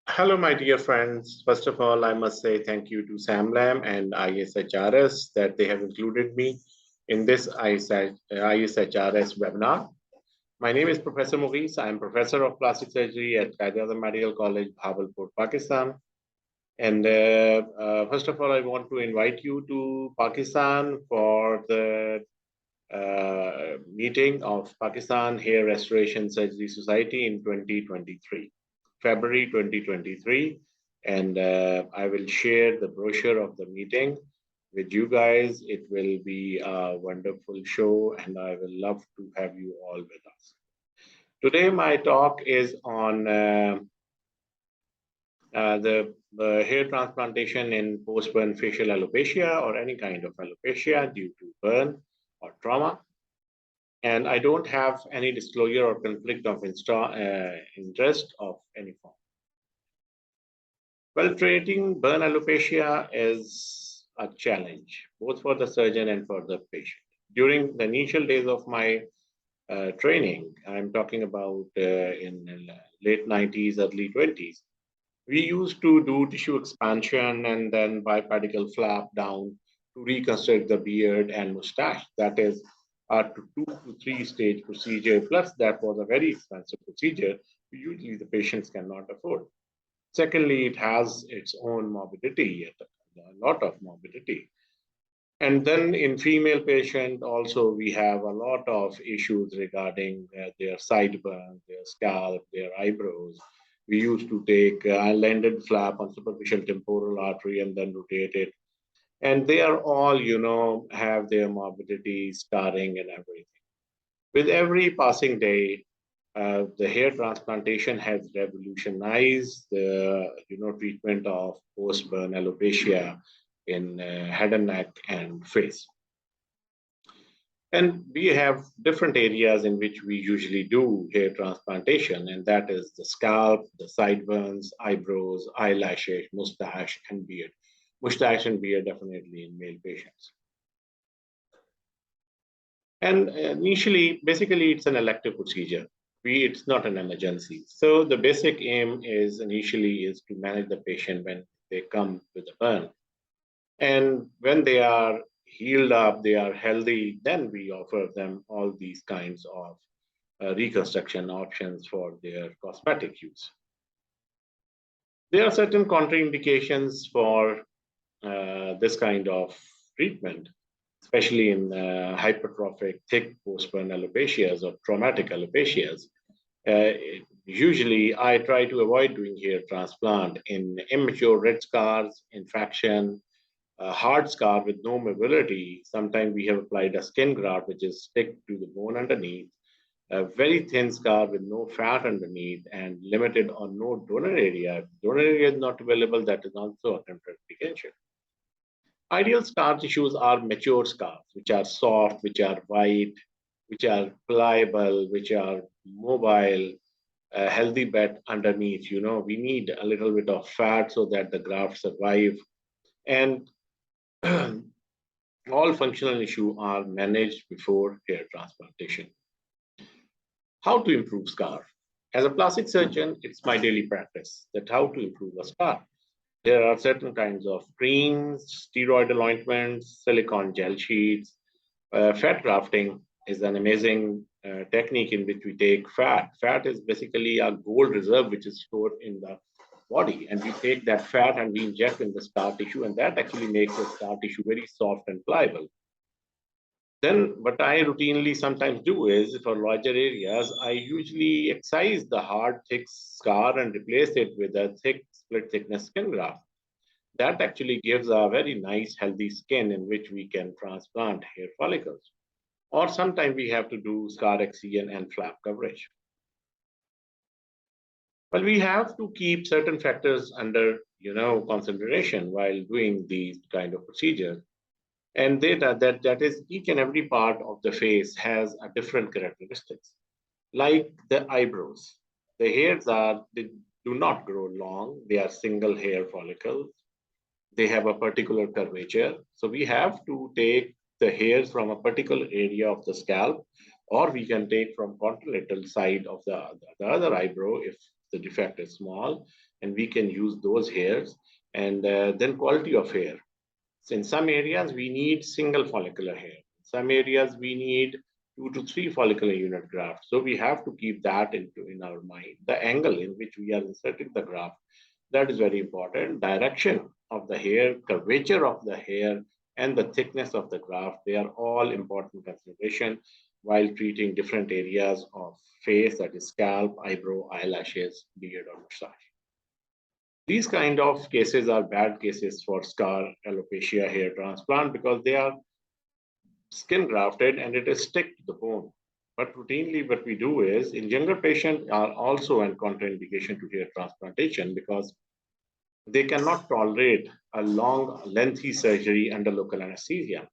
Hello, my dear friends. First of all, I must say thank you to SamLam and ISHRS that they have included me in this ISHRS webinar. My name is Professor Mughese. I am Professor of Plastic Surgery at Qaeda Medical College, Bhabalpur, Pakistan. And first of all, I want to invite you to Pakistan for the meeting of Pakistan Hair Restoration Surgery Society in 2023. February 2023, and I will share the brochure of the meeting with you guys. It will be a wonderful show, and I will love to have you all with us. Today, my talk is on the hair transplantation in post-burn facial alopecia or any kind of alopecia due to burn or trauma. And I don't have any disclosure or conflict of interest of any form. Well, treating burn alopecia is a challenge, both for the surgeon and for the patient. During the initial days of my training, I'm talking about in late 90s, early 20s, we used to do tissue expansion and then bipedical flap down to reconstruct the beard and mustache. That is a 2 to 3 stage procedure. Plus, that was a very expensive procedure. Usually, the patients cannot afford. Secondly, it has its own morbidity, a lot of morbidity. And then in female patient, also we have a lot of issues regarding their sideburns, their scalp, their eyebrows. We used to take a landed flap on superficial temporal artery and then rotate it. And they are all, have their morbidity, scarring, and everything. With every passing day, the hair transplantation has revolutionized the treatment of post-burn alopecia in head and neck and face. And we have different areas in which we usually do hair transplantation, and that is the scalp, the sideburns, eyebrows, eyelashes, mustache, and beard. Mustache and beard definitely in male patients. And initially, basically, it's an elective procedure. It's not an emergency. So the basic aim is initially is to manage the patient when they come with a burn. And when they are healed up, they are healthy, then we offer them all these kinds of reconstruction options for their cosmetic use. There are certain contraindications for this kind of treatment, especially in hypertrophic, thick post-burn alopecias or traumatic alopecias. Usually, I try to avoid doing hair transplant in immature red scars, infection, hard scar with no mobility. Sometimes we have applied a skin graft, which is stick to the bone underneath, a very thin scar with no fat underneath, and limited or no donor area. If donor area is not available, that is also a contraindication. Ideal scar tissues are mature scars, which are soft, which are white, which are pliable, which are mobile, healthy bed underneath. We need a little bit of fat so that the graft survive. And all functional issues are managed before hair transplantation. How to improve scar? As a plastic surgeon, it's my daily practice that how to improve a scar. There are certain kinds of creams, steroidal ointments, silicone gel sheets. Fat grafting is an amazing technique in which we take fat. Fat is basically a gold reserve which is stored in the body, and we take that fat and we inject in the scar tissue, and that actually makes the scar tissue very soft and pliable. Then what I routinely sometimes do is for larger areas, I usually excise the hard, thick scar and replace it with a thick split thickness skin graft. That actually gives a very nice, healthy skin in which we can transplant hair follicles. Or sometimes we have to do scar excision and flap coverage. Well, we have to keep certain factors under consideration while doing these kind of procedures. And that is each and every part of the face has a different characteristics. Like the eyebrows, the hairs they do not grow long. They are single hair follicles. They have a particular curvature. So we have to take the hairs from a particular area of the scalp, or we can take from contralateral side of the other eyebrow if the defect is small, and we can use those hairs. And then quality of hair. So in some areas, we need single follicular hair. In some areas, we need 2 to 3 follicular unit graft. So we have to keep that in our mind. The angle in which we are inserting the graft, that is very important. Direction of the hair, curvature of the hair, and the thickness of the graft, they are all important consideration while treating different areas of face, that is scalp, eyebrow, eyelashes, beard, or mustache. These kind of cases are bad cases for scar alopecia hair transplant because they are skin grafted and it is stick to the bone. But routinely what we do is in younger patients are also an contraindication to hair transplantation because they cannot tolerate a long, lengthy surgery under local anesthesia.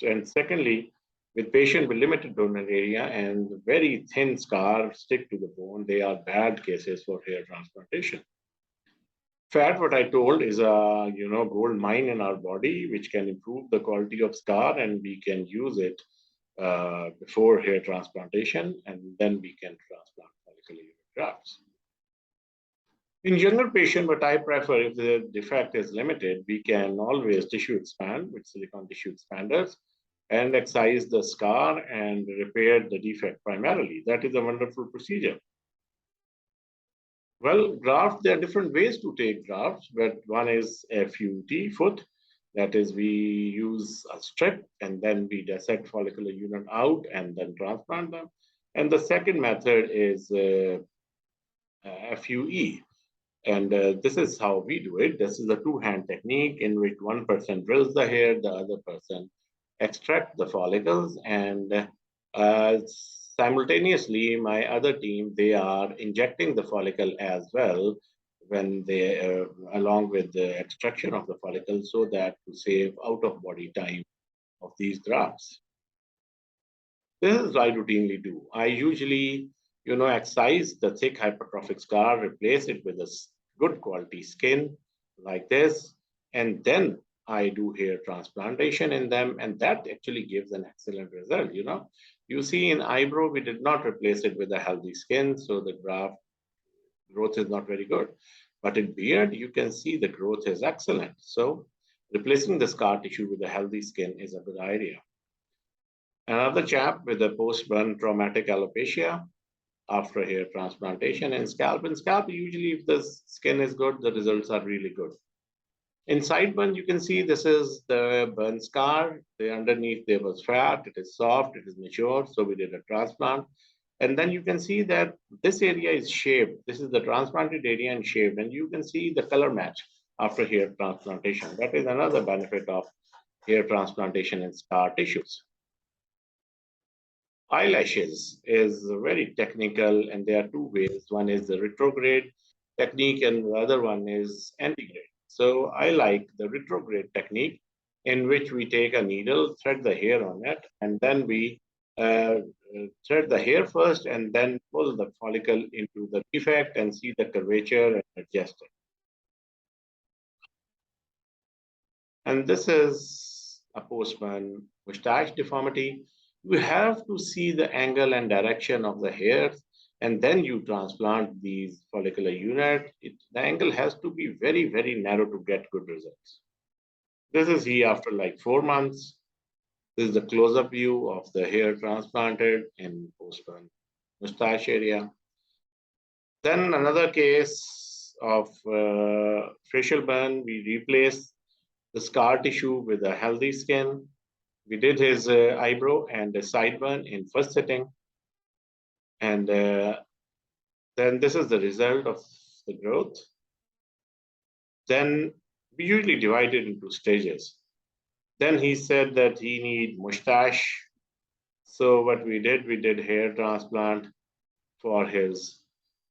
And secondly, with patient with limited donor area and very thin scar stick to the bone, they are bad cases for hair transplantation. Fat, what I told, is a gold mine in our body, which can improve the quality of scar, and we can use it before hair transplantation, and then we can transplant follicular unit grafts. In younger patient, what I prefer, if the defect is limited, we can always tissue expand with silicone tissue expanders and excise the scar and repair the defect primarily. That is a wonderful procedure. Well, graft, there are different ways to take grafts, but one is FUT, foot. That is, we use a strip and then we dissect follicular unit out and then transplant them. And the second method is FUE. And this is how we do it. This is a two-hand technique in which one person drills the hair, the other person extracts the follicles, and simultaneously, my other team, they are injecting the follicle as well when they, along with the extraction of the follicle, so that to save out-of-body time of these grafts. This is what I routinely do. I usually, excise the thick hypertrophic scar, replace it with a good quality skin like this, and then I do hair transplantation in them, and that actually gives an excellent result. You see in eyebrow, we did not replace it with a healthy skin, so the graft growth is not very good. But in beard, you can see the growth is excellent. So replacing the scar tissue with a healthy skin is a good idea. Another chap with a post-burn traumatic alopecia after hair transplantation in scalp. In scalp, usually if the skin is good, the results are really good. In sideburn, you can see this is the burn scar. Underneath there was fat, it is soft, it is mature, so we did a transplant. And then you can see that this area is shaved. This is the transplanted area and shaved, and you can see the color match after hair transplantation. That is another benefit of hair transplantation in scar tissues. Eyelashes is very technical, and there are two ways. One is the retrograde technique, and the other one is antegrade. So I like the retrograde technique, in which we take a needle, thread the hair on it, and then we thread the hair first, and then pull the follicle into the defect and see the curvature and adjust it. And this is a post-burn mustache deformity. You have to see the angle and direction of the hairs, and then you transplant these follicular unit. The angle has to be very, very narrow to get good results. This is he after like 4 months. This is the close-up view of the hair transplanted in post-burn mustache area. Then another case of facial burn, we replaced the scar tissue with a healthy skin. We did his eyebrow and the sideburn in first sitting. And then this is the result of the growth. Then we usually divide it into stages. Then he said that he need mustache. So what we did hair transplant for his,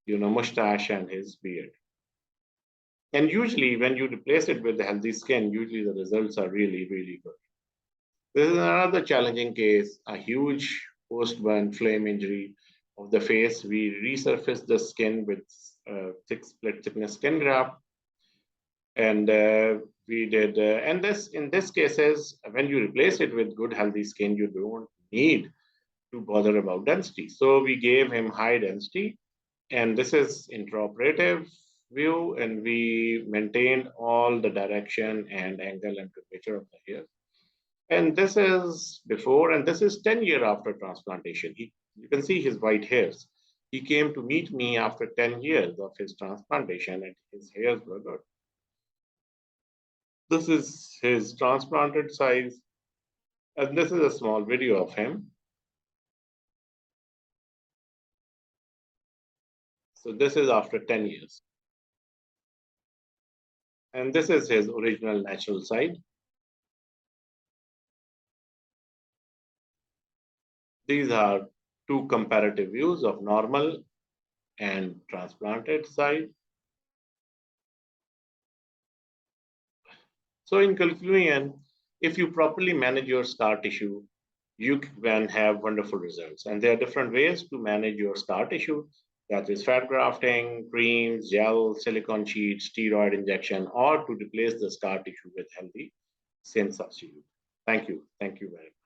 mustache and his beard. And usually when you replace it with the healthy skin, usually the results are really, really good. This is another challenging case, a huge post-burn flame injury of the face. We resurfaced the skin with thick split thickness skin graft. And we did, and in this cases, when you replace it with good healthy skin, you don't need to bother about density. So we gave him high density, And this is intraoperative view, and we maintained all the direction and angle and curvature of the hair. And this is before, and this is 10 years after transplantation. You can see his white hairs. He came to meet me after 10 years of his transplantation, and his hairs were good. This is his transplanted size, and this is a small video of him. So this is after 10 years. And this is his original natural side. These are two comparative views of normal and transplanted side. So in conclusion, if you properly manage your scar tissue, you can have wonderful results. And there are different ways to manage your scar tissue. That is fat grafting, creams, gel, silicone sheets, steroid injection, or to replace the scar tissue with healthy skin substitute. Thank you. Thank you very much.